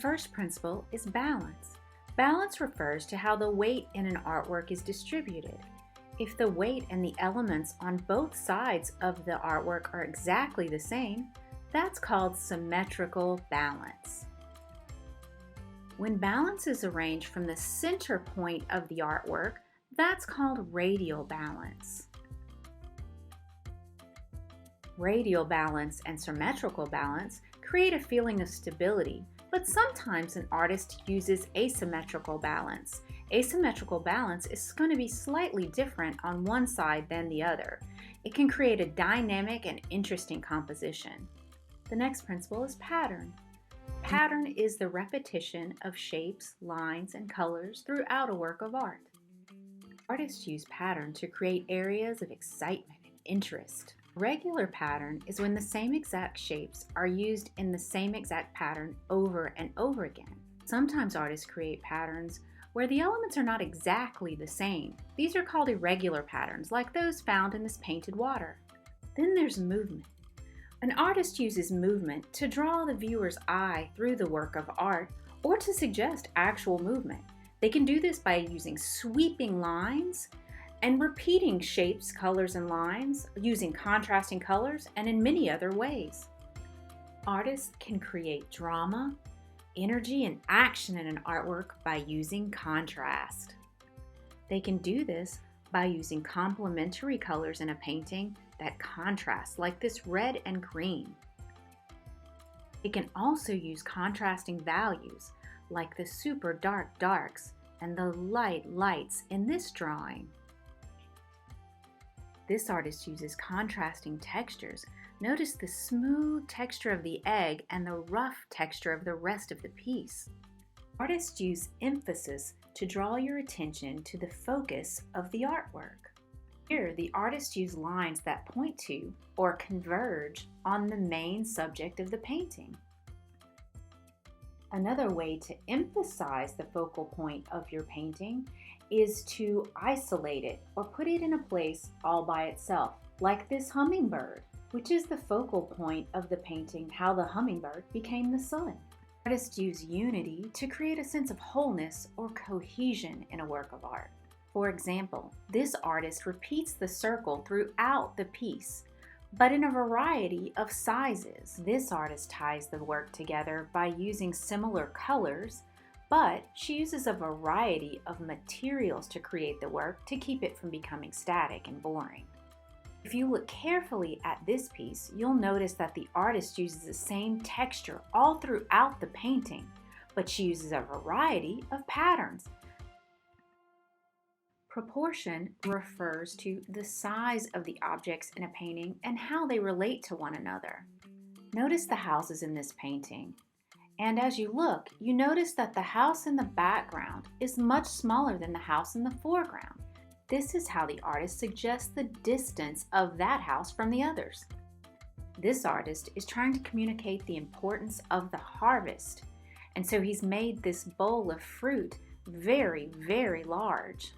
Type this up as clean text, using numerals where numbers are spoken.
first principle is balance. Balance refers to how the weight in an artwork is distributed. If the weight and the elements on both sides of the artwork are exactly the same, that's called symmetrical balance. When balance is arranged from the center point of the artwork, that's called radial balance. Radial balance and symmetrical balance create a feeling of stability, but sometimes an artist uses asymmetrical balance. Asymmetrical balance is going to be slightly different on one side than the other. It can create a dynamic and interesting composition. The next principle is pattern. Pattern is the repetition of shapes, lines, and colors throughout a work of art. Artists use pattern to create areas of excitement and interest. Regular pattern is when the same exact shapes are used in the same exact pattern over and over again. Sometimes artists create patterns where the elements are not exactly the same. These are called irregular patterns, like those found in this painted water. Then there's movement. An artist uses movement to draw the viewer's eye through the work of art or to suggest actual movement. They can do this by using sweeping lines and repeating shapes, colors, and lines, using contrasting colors, and in many other ways. Artists can create drama, energy, and action in an artwork by using contrast. They can do this by using complementary colors in a painting that contrast, like this red and green. They can also use contrasting values, like the super dark darks and the light lights in this drawing. This artist uses contrasting textures. Notice the smooth texture of the egg and the rough texture of the rest of the piece. Artists use emphasis to draw your attention to the focus of the artwork. Here, the artists use lines that point to or converge on the main subject of the painting. Another way to emphasize the focal point of your painting is to isolate it or put it in a place all by itself, like this hummingbird, which is the focal point of the painting, how the hummingbird became the sun. Artists use unity to create a sense of wholeness or cohesion in a work of art. For example, this artist repeats the circle throughout the piece, but in a variety of sizes. This artist ties the work together by using similar colors, but she uses a variety of materials to create the work to keep it from becoming static and boring. If you look carefully at this piece, you'll notice that the artist uses the same texture all throughout the painting, but she uses a variety of patterns. Proportion refers to the size of the objects in a painting and how they relate to one another. Notice the houses in this painting. And as you look, you notice that the house in the background is much smaller than the house in the foreground. This is how the artist suggests the distance of that house from the others. This artist is trying to communicate the importance of the harvest, and so he's made this bowl of fruit very, very large.